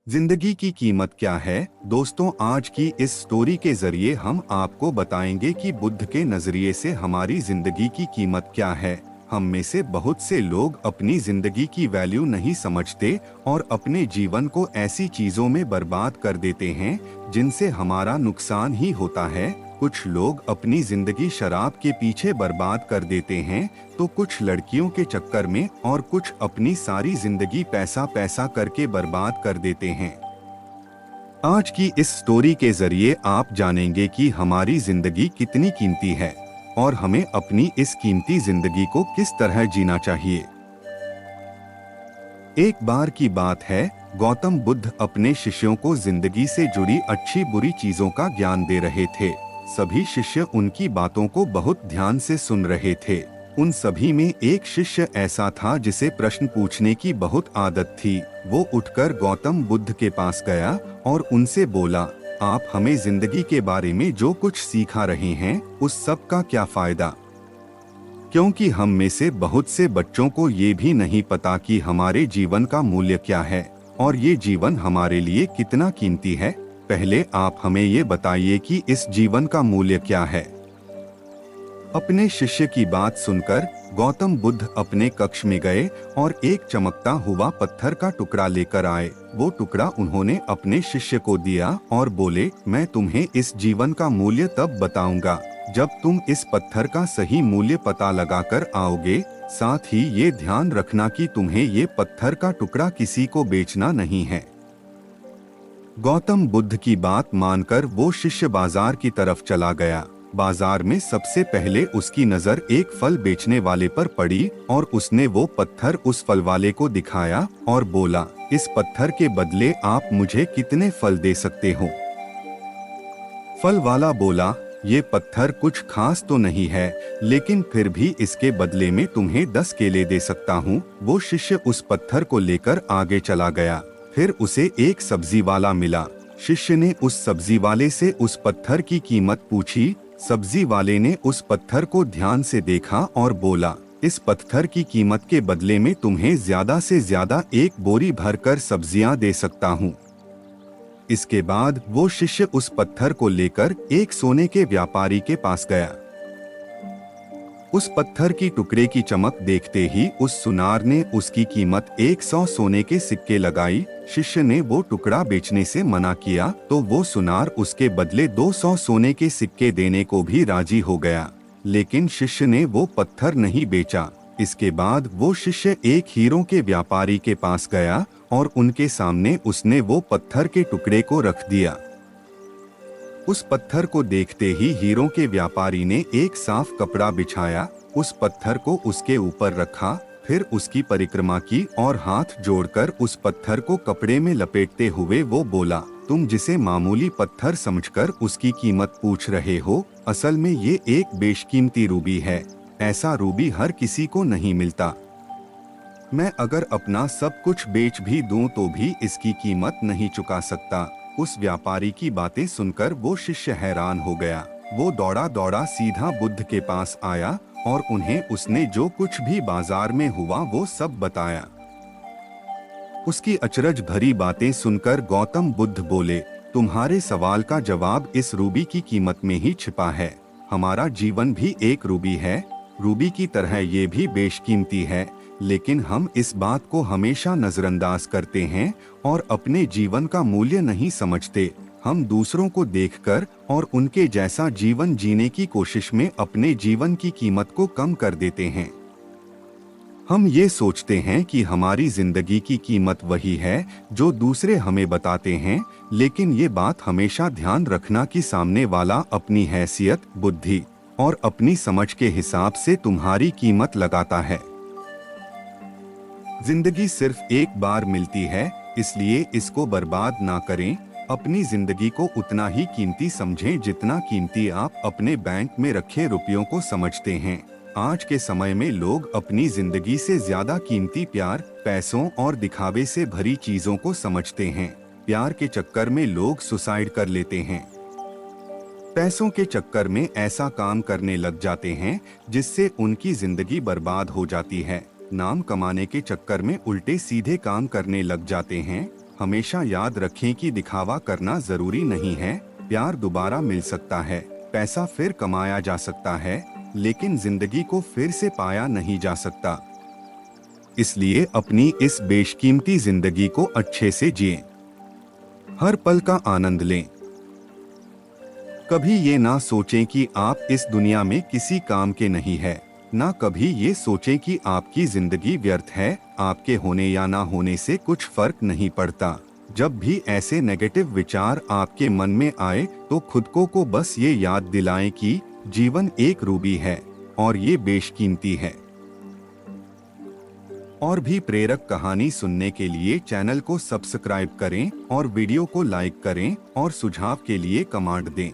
जिंदगी की कीमत क्या है? दोस्तों, आज की इस स्टोरी के जरिए हम आपको बताएंगे कि बुद्ध के नजरिए से हमारी जिंदगी की कीमत क्या है। हम में से बहुत से लोग अपनी जिंदगी की वैल्यू नहीं समझते और अपने जीवन को ऐसी चीजों में बर्बाद कर देते हैं जिनसे हमारा नुकसान ही होता है। कुछ लोग अपनी जिंदगी शराब के पीछे बर्बाद कर देते हैं, तो कुछ लड़कियों के चक्कर में और कुछ अपनी सारी जिंदगी पैसा पैसा करके बर्बाद कर देते हैं। आज की इस स्टोरी के जरिए आप जानेंगे कि हमारी जिंदगी कितनी कीमती है और हमें अपनी इस कीमती जिंदगी को किस तरह जीना चाहिए। एक बार की बात है, गौतम बुद्ध अपने शिष्यों को जिंदगी से जुड़ी अच्छी बुरी चीजों का ज्ञान दे रहे थे। सभी शिष्य उनकी बातों को बहुत ध्यान से सुन रहे थे। उन सभी में एक शिष्य ऐसा था जिसे प्रश्न पूछने की बहुत आदत थी। वो उठकर गौतम बुद्ध के पास गया और उनसे बोला, आप हमें जिंदगी के बारे में जो कुछ सिखा रहे हैं उस सब का क्या फायदा? क्योंकि हम में से बहुत से बच्चों को ये भी नहीं पता कि हमारे जीवन का मूल्य क्या है और ये जीवन हमारे लिए कितना कीमती है। पहले आप हमें ये बताइए कि इस जीवन का मूल्य क्या है। अपने शिष्य की बात सुनकर गौतम बुद्ध अपने कक्ष में गए और एक चमकता हुआ पत्थर का टुकड़ा लेकर आए। वो टुकड़ा उन्होंने अपने शिष्य को दिया और बोले, मैं तुम्हें इस जीवन का मूल्य तब बताऊंगा जब तुम इस पत्थर का सही मूल्य पता लगाकर आओगे। साथ ही ये ध्यान रखना कि तुम्हें ये पत्थर का टुकड़ा किसी को बेचना नहीं है। गौतम बुद्ध की बात मानकर वो शिष्य बाजार की तरफ चला गया। बाजार में सबसे पहले उसकी नजर एक फल बेचने वाले पर पड़ी और उसने वो पत्थर उस फल वाले को दिखाया और बोला, इस पत्थर के बदले आप मुझे कितने फल दे सकते हो? फल वाला बोला, ये पत्थर कुछ खास तो नहीं है, लेकिन फिर भी इसके बदले में तुम्हें 10 केले दे सकता हूँ। वो शिष्य उस पत्थर को लेकर आगे चला गया। फिर उसे एक सब्जी वाला मिला। शिष्य ने उस सब्जी वाले से उस पत्थर की कीमत पूछी। सब्जी वाले ने उस पत्थर को ध्यान से देखा और बोला, इस पत्थर की कीमत के बदले में तुम्हें ज्यादा से ज्यादा एक बोरी भरकर सब्जियां दे सकता हूँ। इसके बाद वो शिष्य उस पत्थर को लेकर एक सोने के व्यापारी के पास गया। उस पत्थर की टुकड़े की चमक देखते ही उस सुनार ने उसकी कीमत 100 सोने के सिक्के लगाई। शिष्य ने वो टुकड़ा बेचने से मना किया तो वो सुनार उसके बदले 200 सोने के सिक्के देने को भी राजी हो गया, लेकिन शिष्य ने वो पत्थर नहीं बेचा। इसके बाद वो शिष्य एक हीरों के व्यापारी के पास गया और उनके सामने उसने वो पत्थर के टुकड़े को रख दिया। उस पत्थर को देखते ही हीरों के व्यापारी ने एक साफ कपड़ा बिछाया, उस पत्थर को उसके ऊपर रखा, फिर उसकी परिक्रमा की और हाथ जोड़कर उस पत्थर को कपड़े में लपेटते हुए वो बोला, तुम जिसे मामूली पत्थर समझकर उसकी कीमत पूछ रहे हो, असल में ये एक बेशकीमती रूबी है। ऐसा रूबी हर किसी को नहीं मिलता। मैं अगर अपना सब कुछ बेच भी दूं तो भी इसकी कीमत नहीं चुका सकता। उस व्यापारी की बातें सुनकर वो शिष्य हैरान हो गया। वो दौड़ा दौड़ा सीधा बुद्ध के पास आया और उन्हें उसने जो कुछ भी बाजार में हुआ वो सब बताया। उसकी अचरज भरी बातें सुनकर गौतम बुद्ध बोले, तुम्हारे सवाल का जवाब इस रूबी की कीमत में ही छिपा है। हमारा जीवन भी एक रूबी है। रूबी की तरह ये भी बेशकीमती है, लेकिन हम इस बात को हमेशा नजरअंदाज करते हैं और अपने जीवन का मूल्य नहीं समझते। हम दूसरों को देखकर और उनके जैसा जीवन जीने की कोशिश में अपने जीवन की कीमत को कम कर देते हैं। हम ये सोचते हैं कि हमारी जिंदगी की कीमत वही है जो दूसरे हमें बताते हैं, लेकिन ये बात हमेशा ध्यान रखना कि सामने वाला अपनी हैसियत, बुद्धि और अपनी समझ के हिसाब से तुम्हारी कीमत लगाता है। जिंदगी सिर्फ एक बार मिलती है, इसलिए इसको बर्बाद ना करें। अपनी जिंदगी को उतना ही कीमती समझें जितना कीमती आप अपने बैंक में रखे रुपयों को समझते हैं। आज के समय में लोग अपनी जिंदगी से ज्यादा कीमती प्यार, पैसों और दिखावे से भरी चीजों को समझते हैं। प्यार के चक्कर में लोग सुसाइड कर लेते हैं। पैसों के चक्कर में ऐसा काम करने लग जाते हैं जिससे उनकी जिंदगी बर्बाद हो जाती है। नाम कमाने के चक्कर में उल्टे सीधे काम करने लग जाते हैं। हमेशा याद रखें कि दिखावा करना जरूरी नहीं है। प्यार दोबारा मिल सकता है, पैसा फिर कमाया जा सकता है, लेकिन जिंदगी को फिर से पाया नहीं जा सकता। इसलिए अपनी इस बेशकीमती जिंदगी को अच्छे से जिएं। हर पल का आनंद लें। कभी ये ना सोचें कि आप इस दुनिया में किसी काम के नहीं है। ना कभी ये सोचें कि आपकी जिंदगी व्यर्थ है। आपके होने या ना होने से कुछ फर्क नहीं पड़ता। जब भी ऐसे नेगेटिव विचार आपके मन में आए तो खुद को बस ये याद दिलाएं कि जीवन एक रूबी है और ये बेशकीमती है। और भी प्रेरक कहानी सुनने के लिए चैनल को सब्सक्राइब करें और वीडियो को लाइक करें और सुझाव के लिए कमेंट दें।